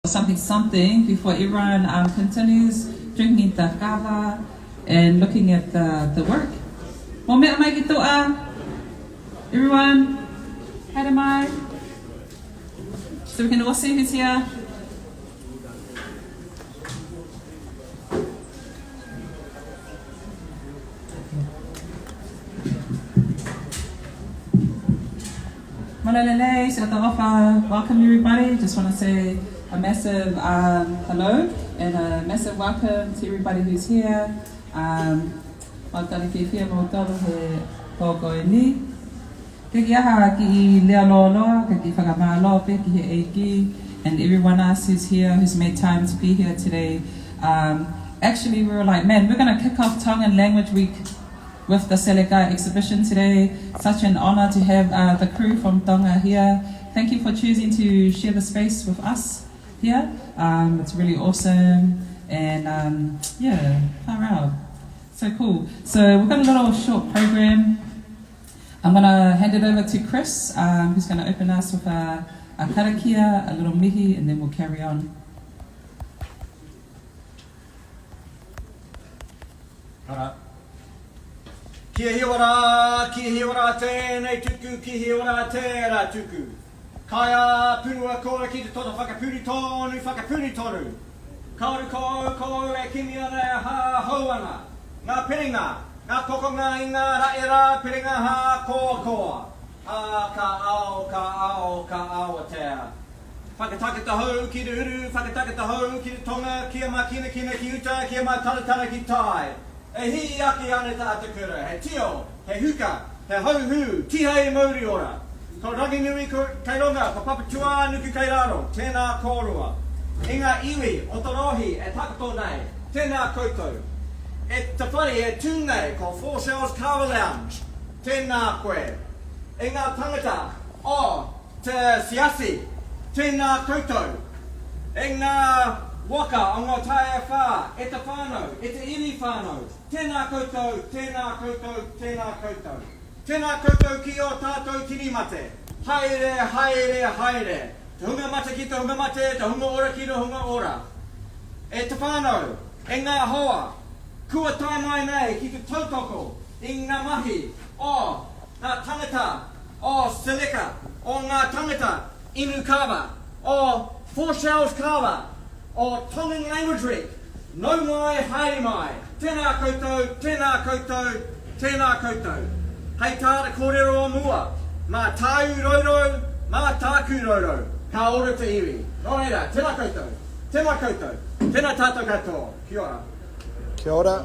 something before everyone continues drinking the kava and looking at the work. Everyone, hi mai. So we can all see who's here. Malalele, Selekā, welcome everybody. Just want to say a massive hello and a massive welcome to everybody who's here. And everyone else who's here, who's made time to be here today. Actually, we were like, man, we're going to kick off Tongue and Language Week with the Selekā exhibition today. Such an honor to have the crew from Tonga here. Thank you for choosing to share the space with us here. It's really awesome, and yeah, far out. So cool. So we've got a little short program. I'm gonna hand it over to Chris, who's gonna open us with a karakia, a little mihi, and then we'll carry on. Kia hiwara tēnei tuku, ki hiwara tērā tuku. Kaia punua koe ki te tōna whakapuri tonu. Kauru kou e kimi ana e hā hauana. Ngā piringa, ngā kokonga i ngā raera, piringa hā koa. Ka ao a tēra. Whakatakata hau ki te uru, whakatakata hau ki te tonga, kia mā kina ki uta, kia mā taratara ki tai. E hi aki ane ta atakura, he tio, he huka, he hauhu, tihei mauri ora. Ko rangi nui kei ronga, ko papatua nuku kei raro, tēnā kōrua. I ngā iwi, o torohi, e takato nei, tēnā koutou. E te whare e tūnei, ko Four Shells Kava Lounge, tēnā koe. I ngā tangata, o te siasi, tēnā koutou. I ngā waka o ngā tae whā, e te whānau, e te iri whānau. Tēnā koutou, tēnā koutou, tēnā koutou. Tēnā koutou ki o tātou tirimate. Haere. Te hunga mate ki te hunga mate, te hunga ora ki te hunga ora. E te whānau, e ngā hoa, kua tai mai nei ki te tautoko, i ngā mahi, o ngā tangata, o Selekā, o ngā tangata, inu kawa, o Four Shells Kawa, o Tongan Language Week, no mai, haere mai, tēnā koutou, tēnā koutou, tēnā koutou. Hei tāra kōrero o mua, mā tāu roro, mā tāku roro, ka ora te iwi. No reira, tēnā koutou, tēnā tātou katoa, kia ora. Kia ora.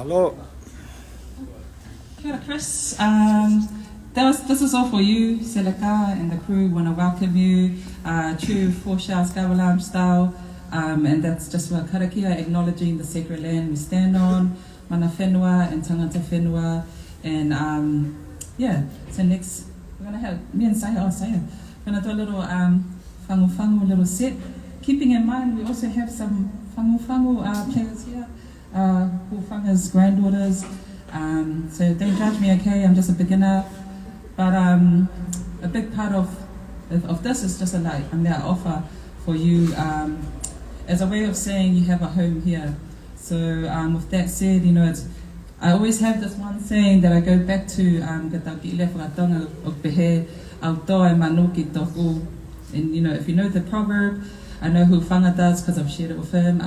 Hello. Kia ora, Chris. This is all for you, Selekā, and the crew. Want to welcome you, true Four Shells Kava Lounge style, and that's just for karakia, acknowledging the sacred land we stand on, mana whenua and tangata whenua, and yeah. So next we're gonna have me and Saya. We're gonna do a little fangu, a little set. Keeping in mind we also have some fangu players here. Hufanga's granddaughters, so don't judge me, okay? I'm just a beginner, but a big part of this is just a offer for you as a way of saying you have a home here. So with that said, you know, I always have this one saying that I go back to and you know, if you know the proverb, I know who Whanga does because I've shared it with him.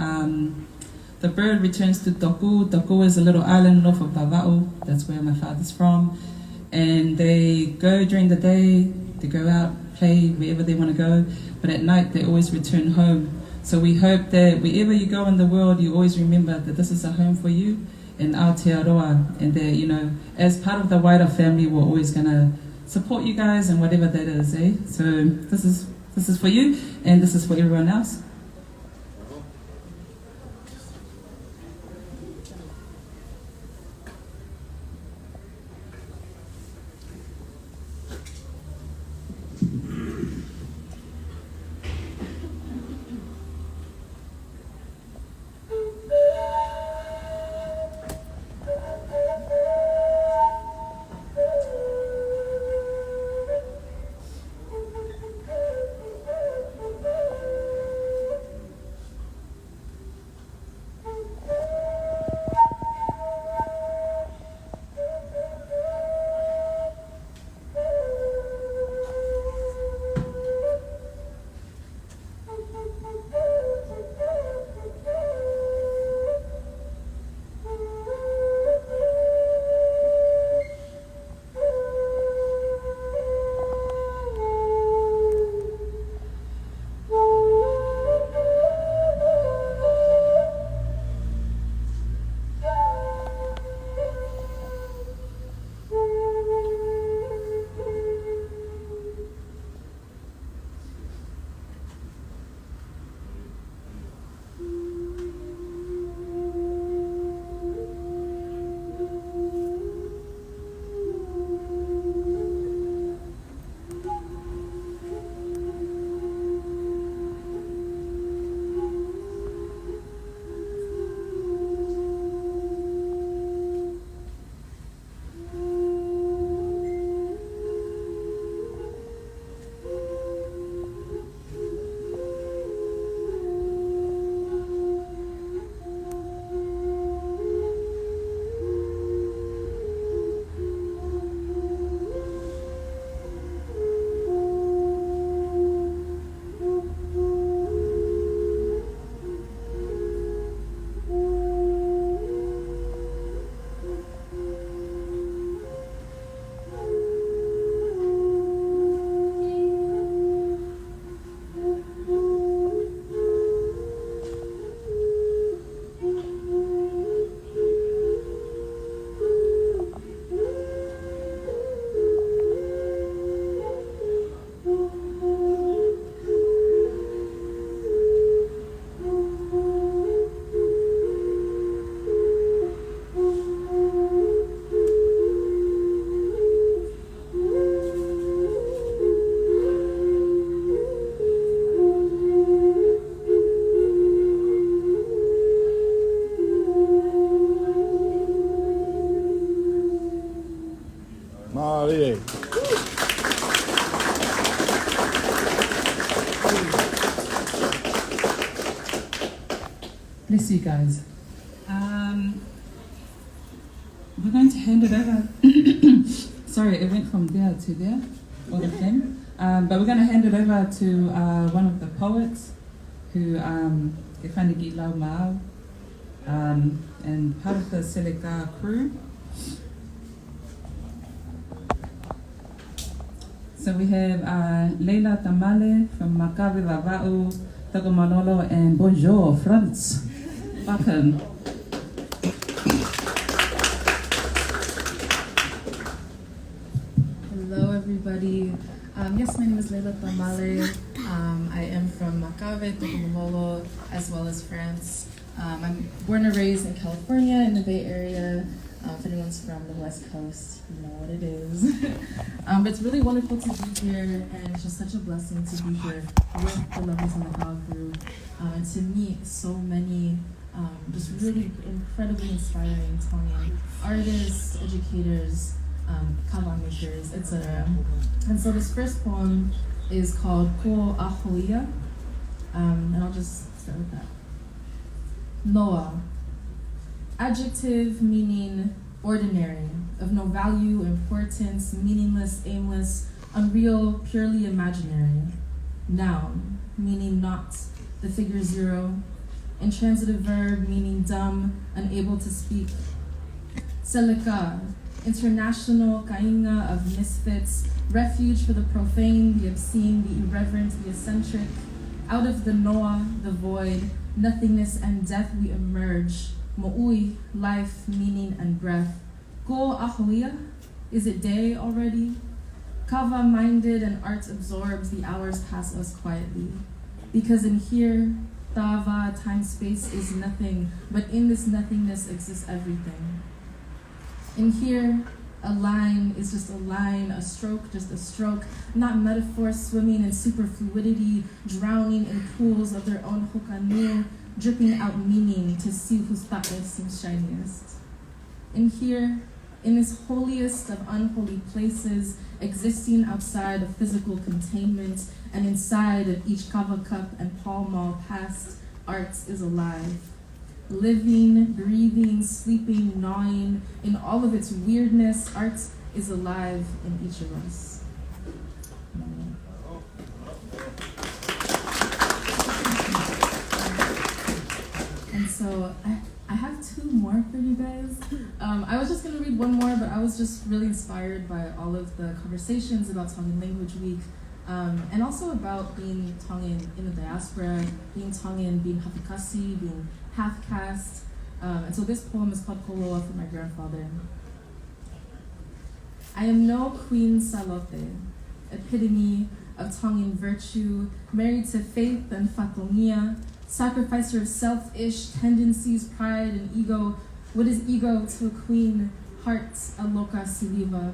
The bird returns to Toku. Toku is a little island north of Vava'u. That's where my father's from. And they go during the day, they go out, play wherever they want to go. But at night, they always return home So we hope that wherever you go in the world, you always remember that this is a home for you in Aotearoa, and that, you know, as part of the wider family, we're always going to support you guys and whatever that is, eh? So this is for you, and this is for everyone else. Bless you guys. We're going to hand it over. Sorry, it went from there to there, all of them. But we're going to hand it over to one of the poets who ke whaniki lau mao, and part of the Selekā crew. So we have Leila Tamale from Makawe Vava'u, Tagomanolo, and Bonjour, France. Welcome. Hello, everybody. Yes, my name is Leila Tamale. I am from Makawe, Tagomanolo, as well as France. I'm born and raised in California, in the Bay Area. If anyone's from the West Coast, you know what it is. But it's really wonderful to be here, and it's just such a blessing to be here with the lovely Selekā crew, and to meet so many just really incredibly inspiring Tongan artists, educators, kawa makers, etc. And so this first poem is called Ko Ahoia, and I'll just start with that. Noa. Adjective meaning ordinary, of no value, importance, meaningless, aimless, unreal, purely imaginary. Noun, meaning not, the figure zero. Intransitive verb, meaning dumb, unable to speak. Selekā, international kainga of misfits, refuge for the profane, the obscene, the irreverent, the eccentric. Out of the Noah, the void, nothingness and death we emerge. Mo'ui, life, meaning, and breath. Ko ahoia? Is it day already? Kava minded and art absorbs, the hours pass us quietly. Because in here, Tava, time, space is nothing, but in this nothingness exists everything. In here, a line is just a line, a stroke, just a stroke, not metaphor swimming in superfluidity, drowning in pools of their own hukanu, dripping out meaning to see whose ta'e seems shiniest. In here, in this holiest of unholy places, existing outside of physical containment and inside of each kava cup and Pall Mall past, art is alive. Living, breathing, sleeping, gnawing, in all of its weirdness, art is alive in each of us. And so I have two more for you guys. I was just going to read one more, but I was just really inspired by all of the conversations about Tongan Language Week, and also about being Tongan in the diaspora, being Tongan, being Hapikasi, being half-caste. And so this poem is called Koloa for my grandfather. I am no Queen Salote, epitome of Tongan virtue, married to faith and fatongia, sacrificer of selfish tendencies, pride, and ego. What is ego to a queen? Heart, a loka siliva.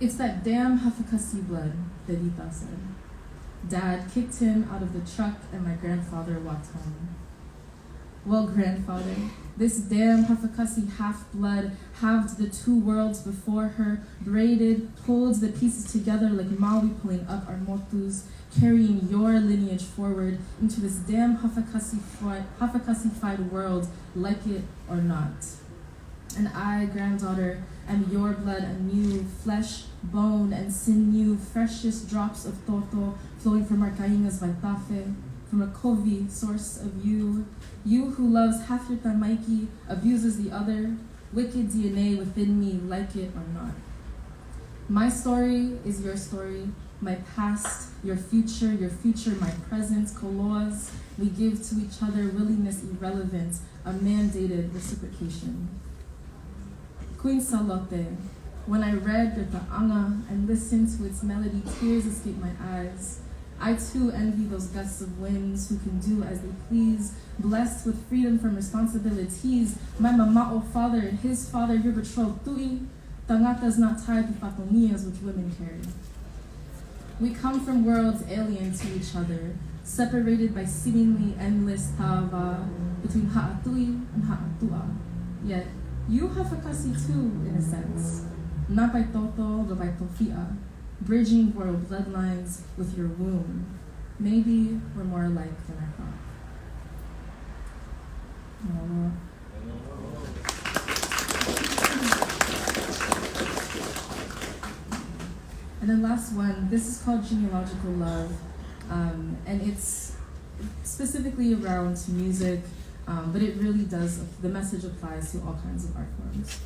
It's that damn Hafakasi blood, Delita said. Dad kicked him out of the truck and my grandfather walked home. Well, grandfather, this damn Hafakasi half-blood halved the two worlds before her, braided, pulled the pieces together like Maui pulling up our motus, carrying your lineage forward into this damn Hafakasi-fied world, like it or not. And I, granddaughter, am your blood anew, flesh, bone, and sinew, freshest drops of toto flowing from our kaingas vaitafe, from a kovi, source of you. You who loves half your tamaiki, abuses the other, wicked DNA within me, like it or not. My story is your story, my past, your future, my present, koloas. We give to each other willingness irrelevant, a mandated reciprocation. Queen Salote, when I read the ta'anga and listened to its melody, tears escaped my eyes. I too envy those gusts of winds who can do as they please, blessed with freedom from responsibilities. My mama'o father and his father, your betrothed tui, tangata's not tied to fatonias which women carry. We come from worlds alien to each other, separated by seemingly endless tava between ha'atui and ha'atua. Yet, you hafakasi too, in a sense, not by toto, but by tofia, bridging world bloodlines with your womb. Maybe we're more alike than I thought. And then last one, this is called Genealogical Love, and it's specifically around music, but it really does, the message applies to all kinds of art forms.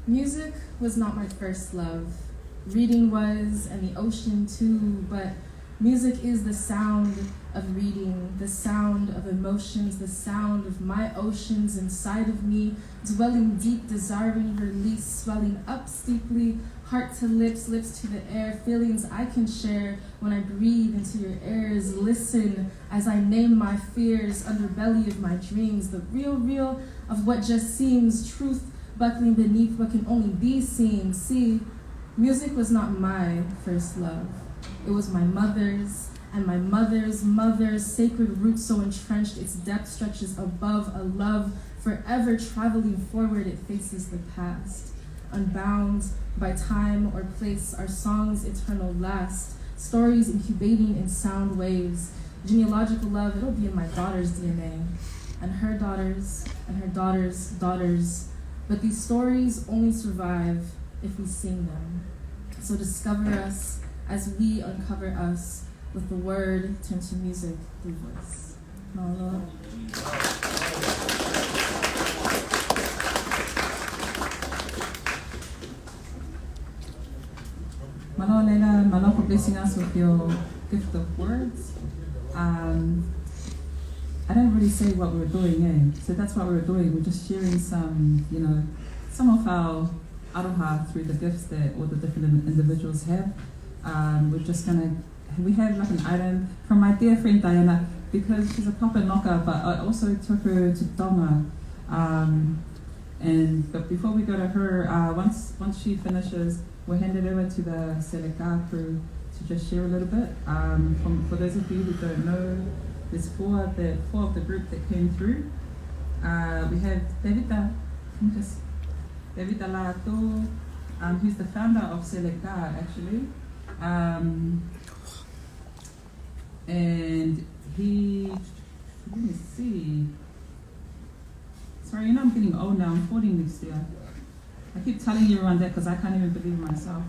Music was not my first love. Reading was, and the ocean too, but music is the sound of reading, the sound of emotions, the sound of my oceans inside of me, dwelling deep, desiring release, swelling up steeply, heart to lips, lips to the air, feelings I can share when I breathe into your airs. Listen as I name my fears, underbelly of my dreams, the real of what just seems, truth buckling beneath what can only be seen. See, music was not my first love. It was my mother's, and my mother's sacred roots so entrenched its depth stretches above a love forever traveling forward. It faces the past, unbound by time or place. Our songs eternal last, stories incubating in sound waves. Genealogical love, it'll be in my daughter's DNA, and her daughters, and her daughters' daughters. But these stories only survive if we sing them. So discover us as we uncover us with the word turned to music through voice. Mahalo. Malo Leila, malo for blessing us with your gift of words. I don't really say what we were doing, So that's what we were doing. We're just sharing some of our aroha through the gifts that all the different individuals have. We have like an item from my dear friend Diana, because she's a papa knocker, but I also took her to Tonga. But before we go to her, once she finishes, we'll hand it over to the Selekā crew to just share a little bit. For those of you who don't know, there's four of the group that came through. We have Davida La'ato, who's the founder of Selekā, actually. And he, let me see. Sorry, I'm getting old now. I'm 40 next year. I keep telling everyone that because I can't even believe myself.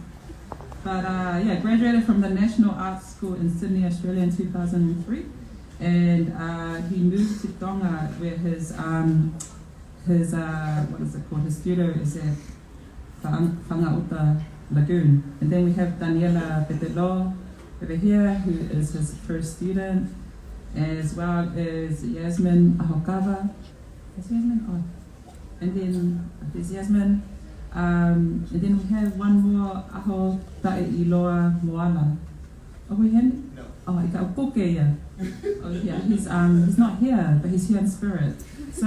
But graduated from the National Arts School in Sydney, Australia in 2003. And he moved to Tonga where his studio is at Whangauta Lagoon. And then we have Daniela Petelo over here, who is his first student, as well as Yasmin Ahokawa. Is Yasmin? Oh. And then there's Yasmin. And then we have one more, Aho Ta'iloa Moala. Oh, we have? No. Oh, Ika Upoke, yeah. Oh, yeah, he's not here, but he's here in spirit. So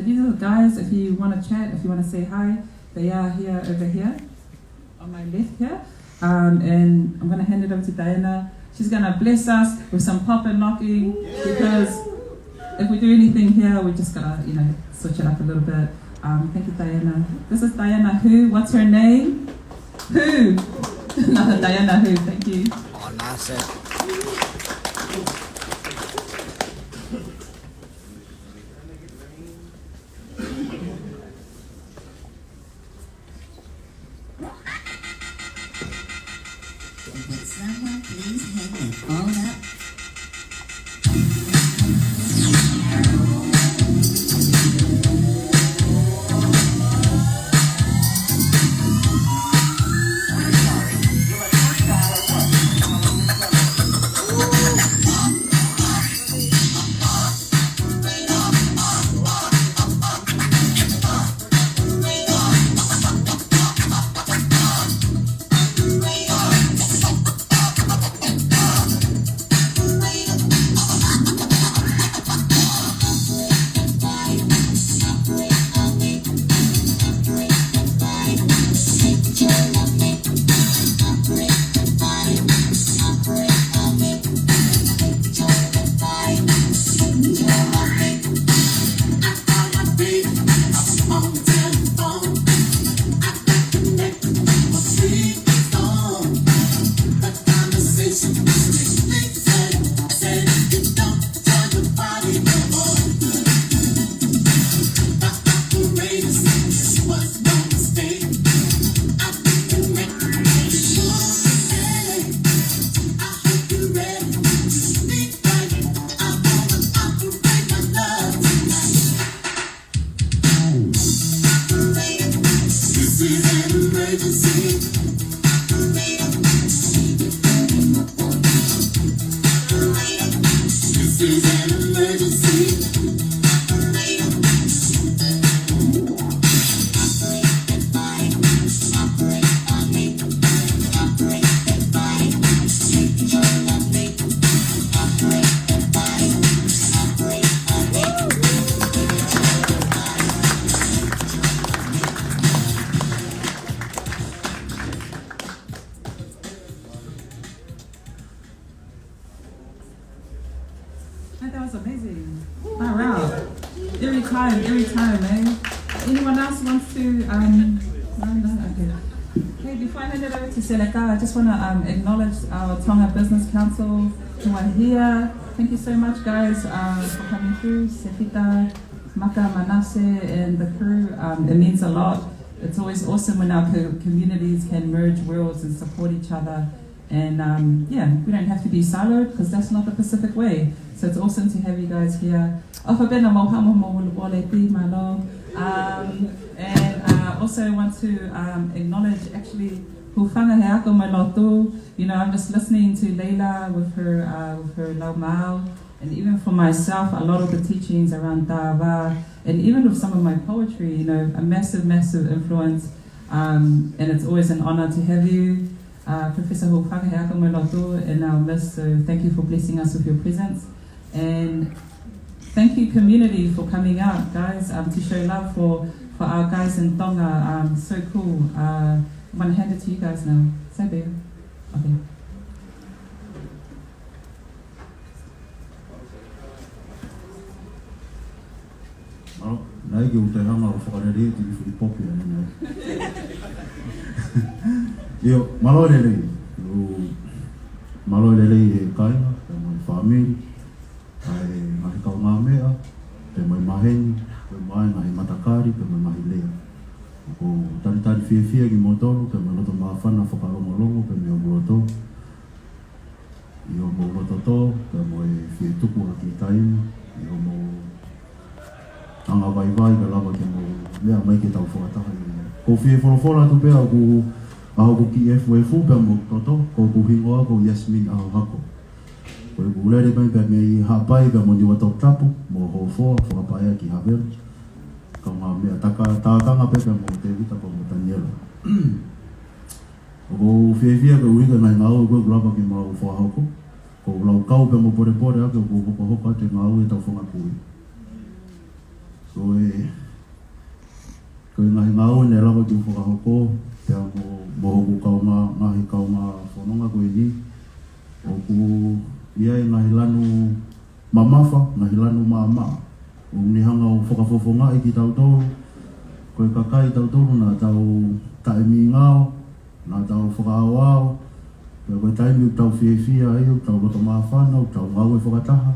these are the guys, if you want to chat, if you want to say hi, they are here over here, on my left here. And I'm going to hand it over to Diana. She's going to bless us with some pop and knocking, because if we do anything here, we just got to, switch it up a little bit. Thank you, Diana. This is Diana who? What's her name? Who? Another Diana who, thank you. Oh, nice. Would someone please hang their phone up? That was amazing. Wow. Every time, man. Anyone else wants to, no, okay. Okay, before I hand it over to Selekā, I just want to acknowledge our Tonga Business Council who are here. Thank you so much, guys, for coming through. Sefita, Maka, Manase, and the crew. It means a lot. It's always awesome when our communities can merge worlds and support each other. And we don't have to be siloed, because that's not the Pacific way. So it's awesome to have you guys here. And I also want to acknowledge actually hufanga he ako mai lotu. You know, I'm just listening to Leila with her lau mau, and even for myself, a lot of the teachings around ta'ava, and even with some of my poetry, you know, a massive, massive influence. And it's always an honor to have you, Professor hufanga he ako mai lotu in our midst. So thank you for blessing us with your presence, and thank you community for coming out, guys, to show love for our guys in Tonga. So cool. I'm going to hand it to you guys now. Say there. Okay. Nai ki o te hanga o whakarere ti whiwhi popi ane nei. Io, malo rei. Malo rei e kainga, te mai whamiri, ai ngahi kau ngā mea, te mai maheni, te mai ngahi matakari, te mai mahi lea. Ko taritari whiawhia ki motoro, te mai roto mawhana whakarongolongo, te mai o muroto. Io mo roto tō, te mai whietuku a ki taimi, io mo anga vai ka lava ke mo lea mai ke tau whakataha. Ko whie whorofora tu pēa ku aho ku ki FWF pēa mo toto, ko ku hingoa ko Yasmin aho hako. Ko ku ulere mai pēa mei hapai pēa mo niwa tau tapu, mo hofoa, whakapaea ki Havel. Ka ngā mea tākanga pēa mo te vita pa mo Taniela. Ko whiewhia ka uiga ngai ngāu koe kurapa ki mau whahauko. Ko lau kau pēa mo pore ake ko hoka te ngāu e tau whangakui. So ko ngahi ngāu ne lava ki whakahoko, pēa mo hoku ngahi kau ngā whanonga koe ni. O ku ia e ngahi lanu mamafa, ngahi lanu maamaa. O nihanga o whakafofonga i ki tautoru, koe kakai tautoru nā tau taimi ngāo, nā tau whakaawao, pēa koe taimi u tau whiewhia e, u tau roto maawhana, u tau ngāu e whakataha.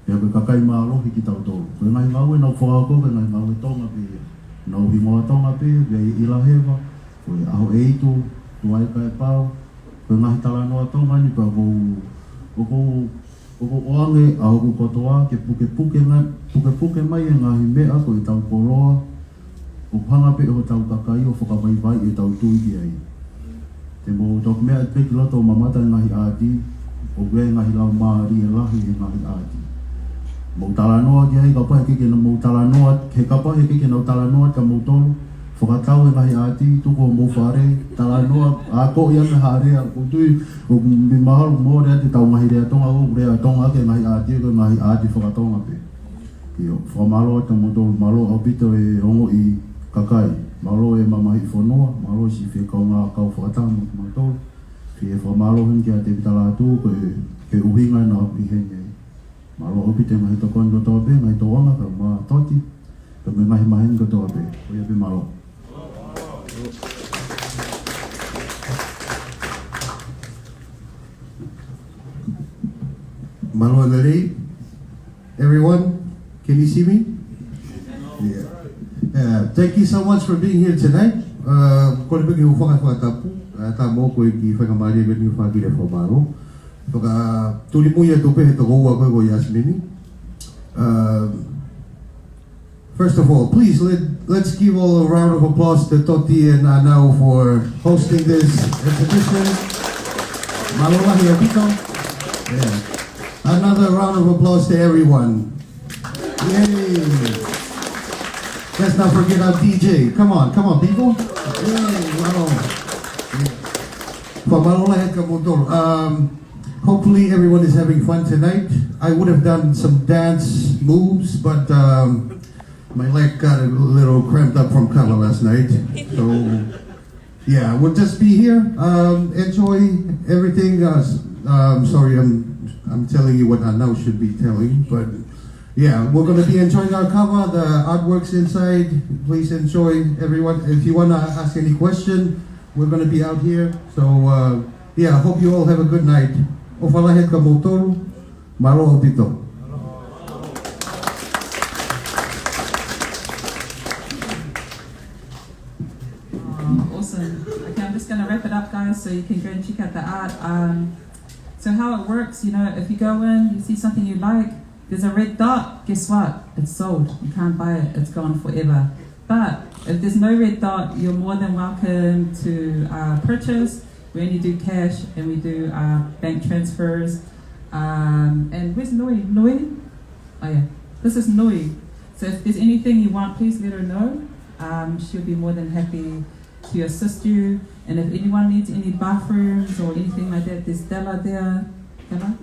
Pea koe kakai maarohi ki tautoru. Koe ngahi ngāu e nau whakako, koe ngahi ngāu e tonga pēa. Nau hingoa tonga pēa, pēa i ilahewa, koe aho e itu, tuaika e pau. Koe ngahi talanoa tonga ni pēa kou oange aho ku kotoa, ke puke mai e ngahi mea koe tau koloa. O hanga pēa ho tau kakai o whakawaivai e tau tuiki ai. Te mo tok mea e peki loto o mamata e ngahi āti, o gwe ngahi lau maari e lahi e ngahi āti. Mau talanoa ki ai, kapa he keke na mau talanoa, he kapa he keke na talanoa ka mau tolu, whakatau e ngahi āti, tuko o mau whare, talanoa, ako ia me harea, o tui, o mi maharu mo rea te tau ngahi rea tonga, o rea tonga ke ngahi āti, o ngahi āti whakatonga pe. Io, whamalo ta mau tolu, malo au pito e ongo i kakai, malo e mamahi whanua, malo si whi kau ngā kau whakatau mau tolu, whi e whamalo hin ki a te pitala atu, ke uhinga na api henge. Malo hopi te ngahi tokon ko toa pe, ngahi toanga ka maa toti, ka me ngahi mahen ko toa pe, o ia pe malo. Malo Lerei, everyone, can you see me? Yeah. Thank you so much for being here tonight. Kone peke u whakatapu, tā mō koe ki whakamari e ni whakire whamaro. Tuli muia tupe he toko ua koe ko Yasmini. First of all, please let's give all a round of applause to Toti and Anau for hosting this exhibition. Malolahi Apito. Yeah. Another round of applause to everyone. Yay! Let's not forget our DJ. Come on, people. Yay! Hopefully everyone is having fun tonight. I would have done some dance moves, but my leg got a little cramped up from kava last night. So yeah, we'll just be here. Enjoy everything. Sorry, I'm telling you what I now should be telling, but yeah, we're going to be enjoying our kava, the artworks inside. Please enjoy, everyone. If you want to ask any question, we're going to be out here. So yeah, I hope you all have a good night. Ofalahet ka motoru, malo opito. Awesome. Okay, I'm just going to wrap it up, guys, so you can go and check out the art. So how it works, you know, if you go in, you see something you like, there's a red dot, guess what? It's sold. You can't buy it. It's gone forever. But if there's no red dot, you're more than welcome to purchase. We only do cash and we do bank transfers. And where's Nui? Nui? Oh yeah, this is Nui. So if there's anything you want, please let her know. She'll be more than happy to assist you. And if anyone needs any bathrooms or anything like that, there's Della there. Della?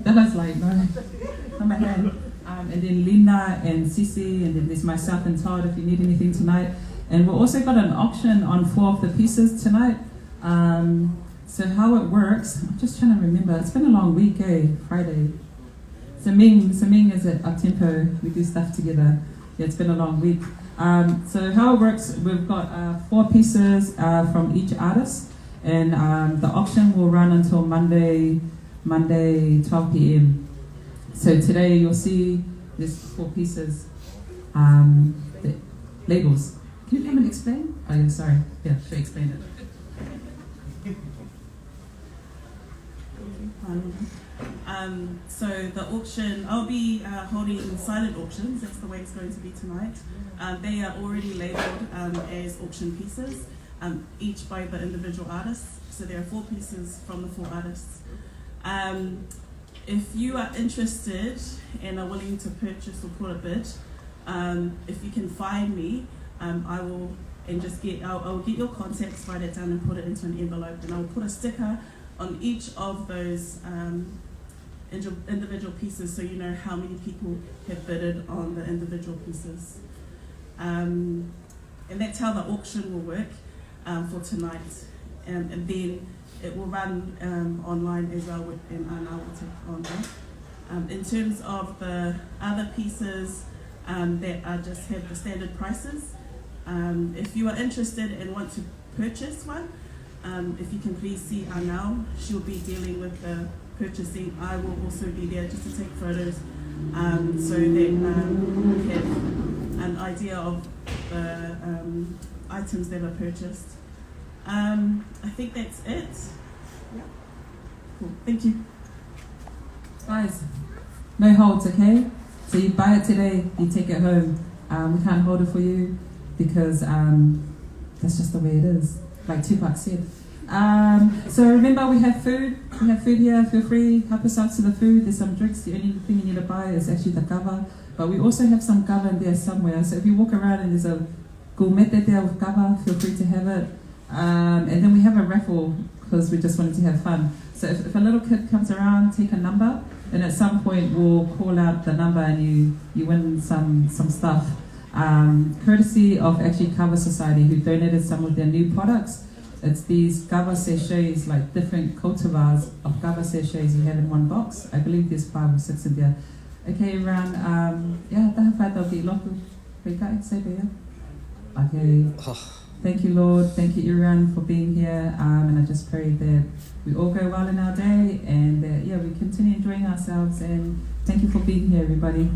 Della's like, no, on my hand. And then Lina and Sisi, and then there's myself and Todd if you need anything tonight. And we've also got an auction on 4 of the pieces tonight. So how it works, I'm just trying to remember. It's been a long week, Friday. Saming is at Up-Tempo. We do stuff together. Yeah, it's been a long week. So how it works, we've got 4 pieces from each artist. And the auction will run until Monday 12 p.m. So today you'll see there's 4 pieces, the labels. Can you come and explain? Oh yeah, sorry. Yeah, she'll explain it. So the auction, I'll be holding silent auctions. That's the way it's going to be tonight. They are already labelled as auction pieces, each by the individual artists. So there are 4 pieces from the 4 artists. If you are interested and are willing to purchase or put a bid, if you can find me, I'll get your contacts, write it down and put it into an envelope, and I'll put a sticker on each of those individual pieces so you know how many people have bidded on the individual pieces. And that's how the auction will work for tonight. And then it will run online as well, and I will take on that. In terms of the other pieces that are just have the standard prices, if you are interested and want to purchase one, if you can please see Anal, she'll be dealing with the purchasing. I will also be there just to take photos so that we have an idea of the items that are purchased. I think that's it. Yeah. Cool. Thank you. Guys, no holds, okay? So you buy it today, you take it home. We can't hold it for you because that's just the way it is, like Tupac said. So remember, we have food. We have food here. Feel free, help yourself to the food. There's some drinks. The only thing you need to buy is actually the cover. But we also have some cover in there somewhere. So if you walk around and there's a gourmet there with cover, feel free to have it. And then we have a raffle because we just wanted to have fun. So if a little kid comes around, take a number, and at some point we'll call out the number and you win some stuff. Courtesy of actually Cover Society, who donated some of their new products. It's these Cover sachets, like different cultivars of Cover sachets you have in one box. I believe there's 5 or 6 in there. Okay, Ran, taha whai tau ki loku. Kai, say there. Okay. Thank you, Lord. Thank you, Iran, for being here. And I just pray that we all go well in our day and that, we continue enjoying ourselves. And thank you for being here, everybody.